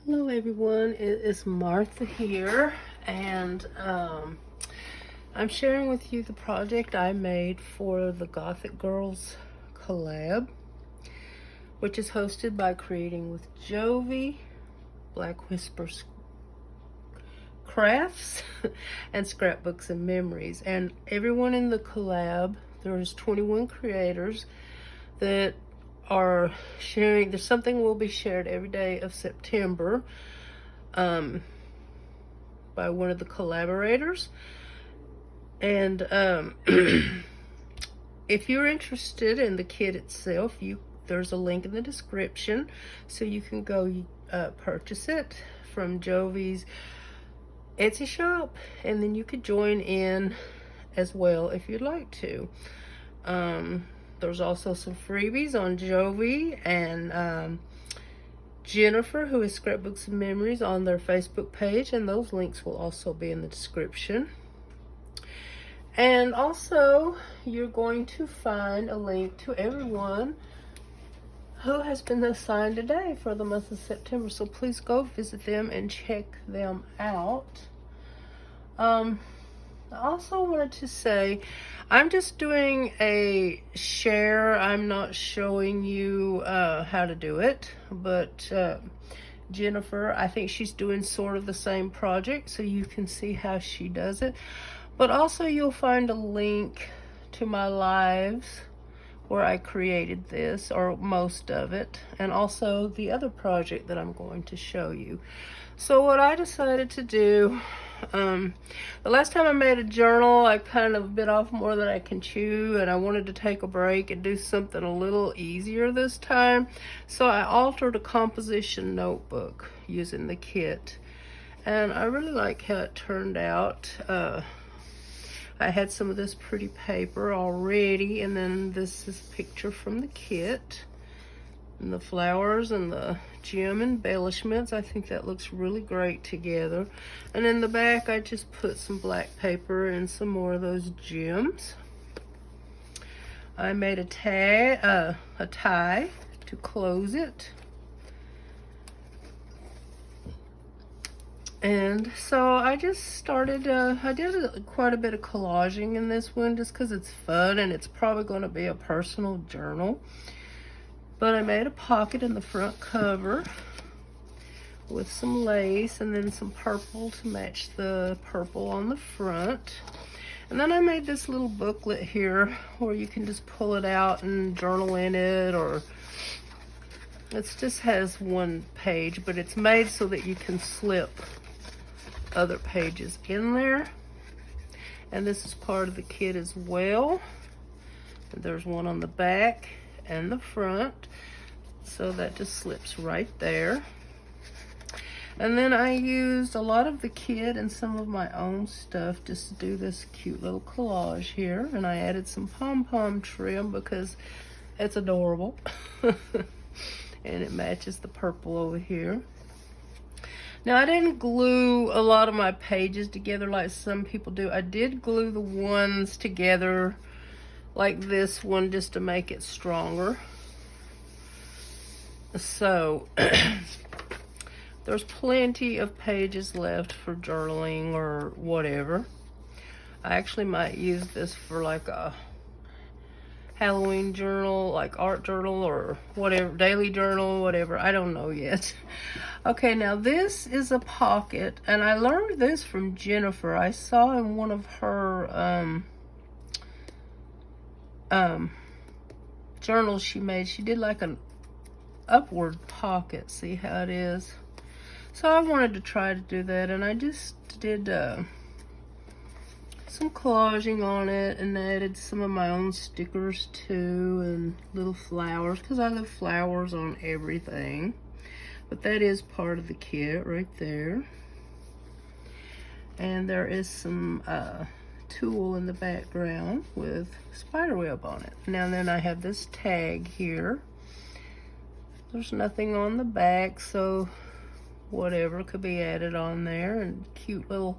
Hello everyone, it is Martha here, and I'm sharing with you the project I made for the Gothic Girls collab, which is hosted by Creating with Jovi, Black Whispers Crafts, and Scrapbooks and Memories. And everyone in the collab, there's 21 creators that are sharing. There's something will be shared every day of September by one of the collaborators. And if you're interested in the kit itself, there's a link in the description so you can go purchase it from Jovi's Etsy shop, and then you could join in as well if you'd like to. There's also some freebies on Jovi and Jennifer, who is Scrapbooks and Memories, on their Facebook page, and those links will also be in the description. And also, you're going to find a link to everyone who has been assigned today for the month of September, so please go visit them and check them out. I also wanted to say, I'm just doing a share. I'm not showing you how to do it, but Jennifer, I think she's doing sort of the same project, so you can see how she does it. But also you'll find a link to my lives where I created this, or most of it, and also the other project that I'm going to show you. So what I decided to do, the last time I made a journal, I kind of bit off more than I can chew, and I wanted to take a break and do something a little easier this time. So I altered a composition notebook using the kit, and I really like how it turned out. I had some of this pretty paper already, and then this is a picture from the kit, and the flowers and the gem embellishments. I think that looks really great together. And in the back, I just put some black paper and some more of those gems. I made a tie to close it. And so I just started, I did quite a bit of collaging in this one just because it's fun, and it's probably going to be a personal journal. But I made a pocket in the front cover with some lace and then some purple to match the purple on the front. And then I made this little booklet here where you can just pull it out and journal in it, or it just has one page, but it's made so that you can slip other pages in there. And this is part of the kit as well. And there's one on the back and the front, so that just slips right there. And then I used a lot of the kit and some of my own stuff just to do this cute little collage here, and I added some pom-pom trim because it's adorable. And it matches the purple over here. Now, I didn't glue a lot of my pages together like some people do. I did glue the ones together like this one just to make it stronger. So there's plenty of pages left for journaling or whatever. I actually might use this for like a Halloween journal, like art journal or whatever, daily journal, whatever. I don't know yet. Okay, now this is a pocket, and I learned this from Jennifer. I saw in one of her journals she made, she did like an upward pocket. See how it is? So I wanted to try to do that, and I just did some collaging on it and added some of my own stickers too, and little flowers, because I love flowers on everything. But that is part of the kit right there. And there is some tulle in the background with spiderweb on it. Now then, I have this tag here. There's nothing on the back, so whatever could be added on there. And cute little,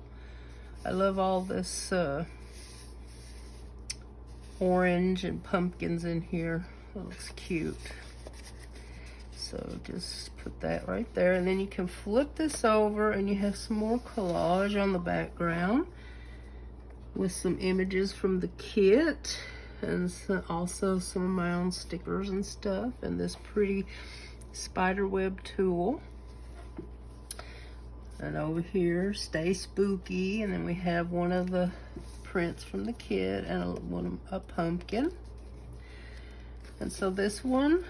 I love all this orange and pumpkins in here. That looks cute. So just put that right there, and then you can flip this over and you have some more collage on the background with some images from the kit, and also some of my own stickers and stuff, and this pretty spider web tool. And over here, Stay Spooky, and then we have one of the prints from the kit and a pumpkin. And so this one,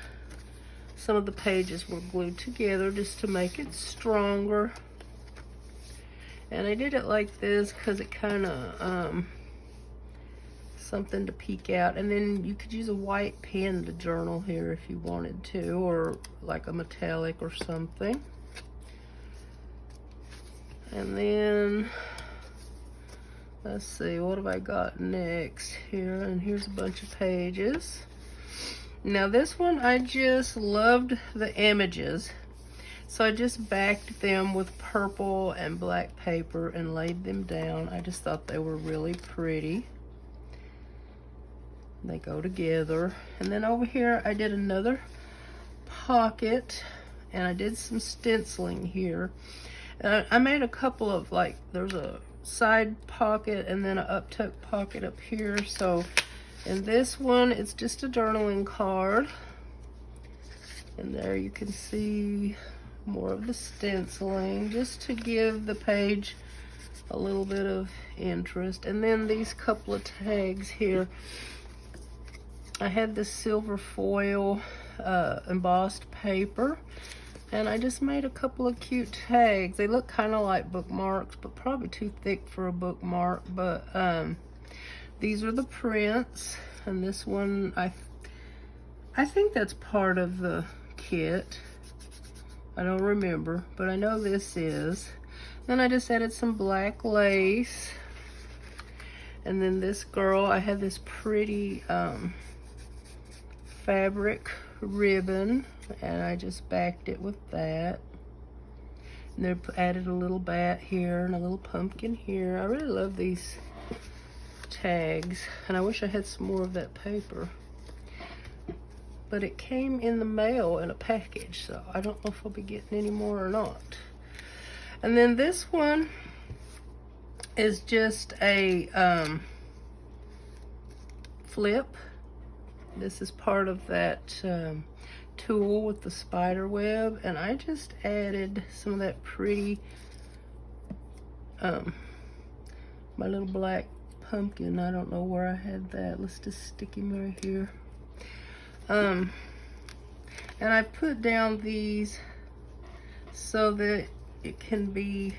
some of the pages were glued together just to make it stronger. And I did it like this because it kind of something to peek out. And then you could use a white pen to journal here if you wanted to, or like a metallic or something. And then, let's see, what have I got next here? And here's a bunch of pages. Now this one, I just loved the images. So I just backed them with purple and black paper and laid them down. I just thought they were really pretty. They go together. And then over here, I did another pocket, and I did some stenciling here. I made a couple of, like, there's a side pocket and then an up-tuck pocket up here. So in this one, it's just a journaling card. And there you can see more of the stenciling, just to give the page a little bit of interest. And then these couple of tags here. I had this silver foil embossed paper, and I just made a couple of cute tags. They look kind of like bookmarks, but probably too thick for a bookmark. But these are the prints, and this one, I think that's part of the kit. I don't remember, but I know this is. Then I just added some black lace. And then this girl, I had this pretty fabric ribbon, and I just backed it with that. And they added a little bat here and a little pumpkin here. I really love these tags, and I wish I had some more of that paper. But it came in the mail in a package, so I don't know if I'll be getting any more or not. And then this one is just a flip. This is part of that tool with the spider web, and I just added some of that pretty my little black pumpkin. I don't know where I had that. Let's just stick him right here. And I put down these so that it can be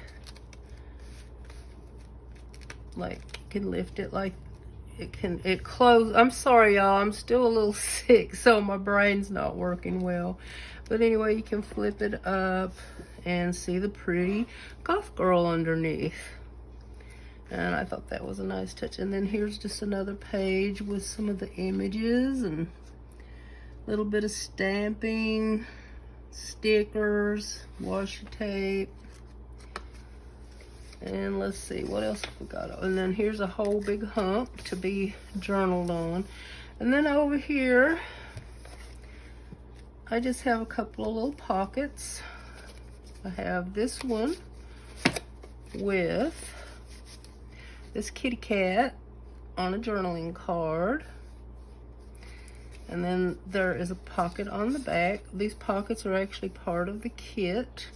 like, you can lift it like it close. I'm sorry, y'all, I'm still a little sick, so my brain's not working well. But anyway, you can flip it up and see the pretty goth girl underneath. And I thought that was a nice touch. And then here's just another page with some of the images and a little bit of stamping, stickers, washi tape. And let's see, what else have we got? And then here's a whole big hump to be journaled on. And then over here, I just have a couple of little pockets. I have this one with this kitty cat on a journaling card. And then there is a pocket on the back. These pockets are actually part of the kit.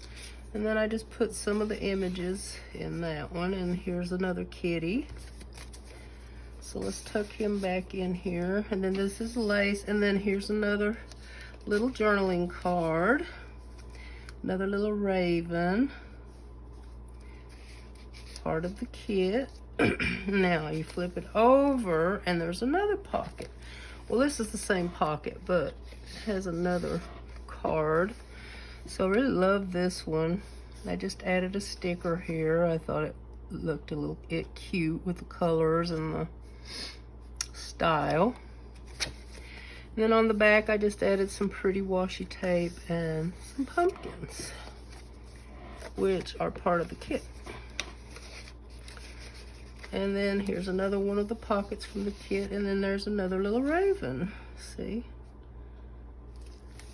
And then I just put some of the images in that one. And here's another kitty. So let's tuck him back in here. And then this is lace. And then here's another little journaling card. Another little raven. Part of the kit. Now you flip it over and there's another pocket. Well, this is the same pocket, but it has another card. So I really love this one. I just added a sticker here. I thought it looked a little bit cute with the colors and the style. And then on the back, I just added some pretty washi tape and some pumpkins, which are part of the kit. And then here's another one of the pockets from the kit. And then there's another little raven. See?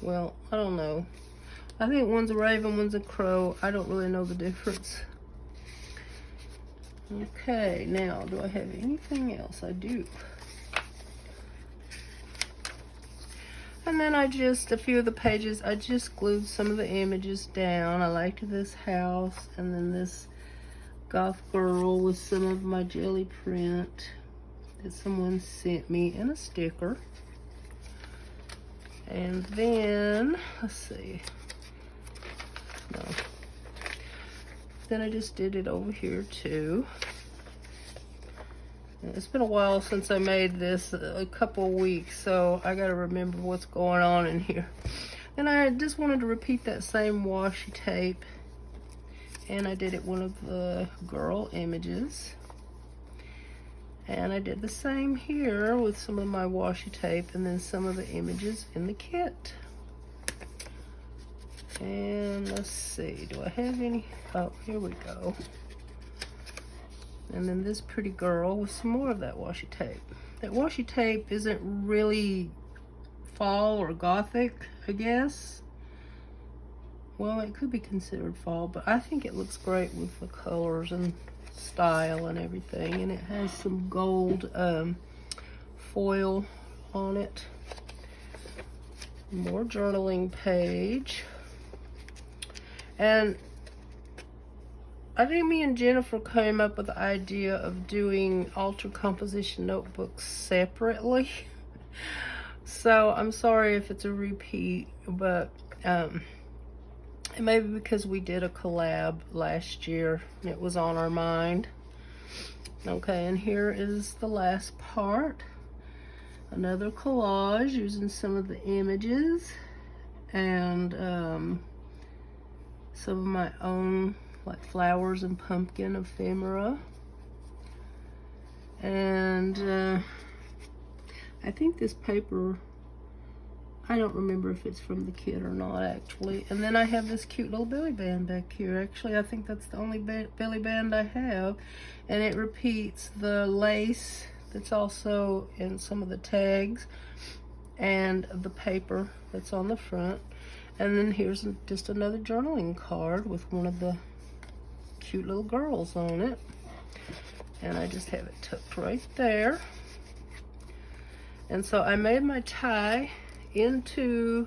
well, I don't know. I think one's a raven, one's a crow. I don't really know the difference. Okay, now, do I have anything else? I do. And then a few of the pages, I just glued some of the images down. I liked this house, and then this goth girl with some of my jelly print that someone sent me, and a sticker. And then, let's see. No. Then I just did it over here too. It's been a while since I made this, a couple weeks, so I gotta remember what's going on in here. And I just wanted to repeat that same washi tape, and I did it one of the girl images. And I did the same here with some of my washi tape and then some of the images in the kit. And let's see, do I have any? Oh, here we go. And then this pretty girl with some more of that washi tape. That washi tape isn't really fall or gothic, I guess. Well, it could be considered fall, but I think it looks great with the colors and style and everything. And it has some gold foil on it. More journaling page. And I think me and Jennifer came up with the idea of doing ultra composition notebooks separately. So I'm sorry if it's a repeat, but it may be because we did a collab last year and it was on our mind. Okay, and here is the last part. Another collage using some of the images and some of my own, like flowers and pumpkin ephemera. And I think this paper, I don't remember if it's from the kit or not actually. And then I have this cute little belly band back here. Actually, I think that's the only belly band I have. And it repeats the lace that's also in some of the tags and the paper that's on the front. And then here's just another journaling card with one of the cute little girls on it. And I just have it tucked right there. And so I made my tie into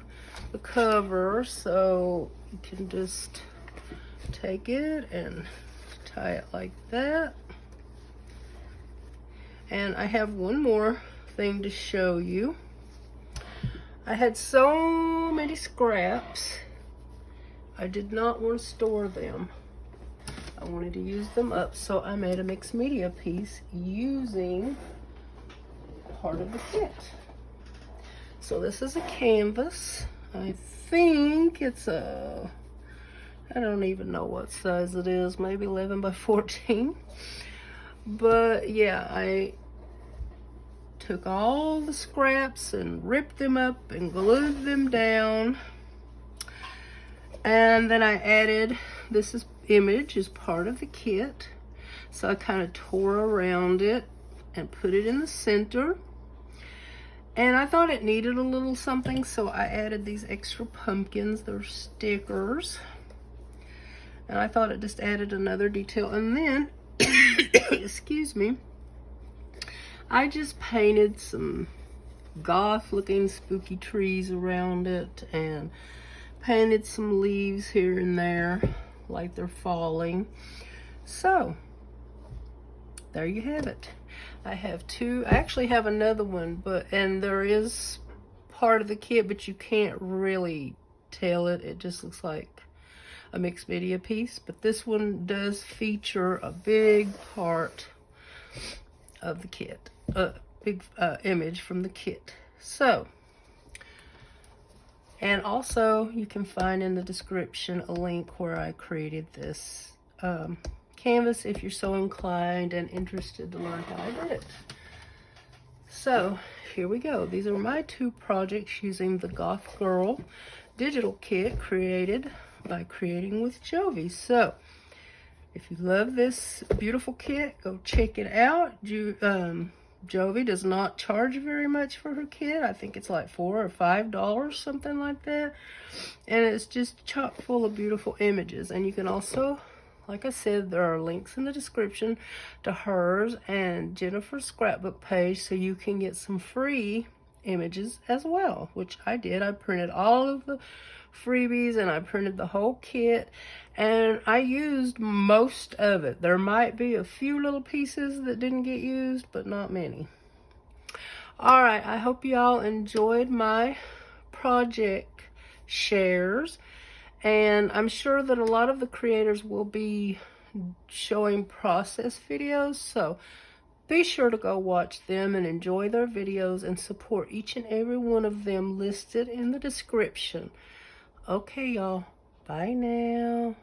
the cover, so you can just take it and tie it like that. And I have one more thing to show you. I had so many scraps, I did not want to store them. I wanted to use them up, so I made a mixed media piece using part of the kit. So this is a canvas. I think it's a, I don't even know what size it is, maybe 11 by 14. But yeah, I took all the scraps and ripped them up and glued them down. And then I added, this image is part of the kit. So I kind of tore around it and put it in the center. And I thought it needed a little something, so I added these extra pumpkins. They're stickers. And I thought it just added another detail. And then, excuse me, I just painted some goth looking spooky trees around it and painted some leaves here and there like they're falling. So there you have it. I have two, I actually have another one, and there is part of the kit, but you can't really tell it. It just looks like a mixed media piece, but this one does feature a big part of the kit, big image from the kit. So, and also you can find in the description a link where I created this canvas if you're so inclined and interested to learn how I did it. So here we go. These are my two projects using the Goth Girl digital kit created by CreatingwithJovi. So if you love this beautiful kit, go check it out. Jovi does not charge very much for her kit. I think it's like $4 or $5, something like that. And it's just chock full of beautiful images. And you can also, like I said, there are links in the description to hers and Jennifer's scrapbook page, so you can get some free images as well, which I did. I printed all of the freebies and I printed the whole kit, and I used most of it. There might be a few little pieces that didn't get used, but not many. All right, I hope y'all enjoyed my project shares, and I'm sure that a lot of the creators will be showing process videos, so be sure to go watch them and enjoy their videos and support each and every one of them listed in the description. Okay, y'all. Bye now.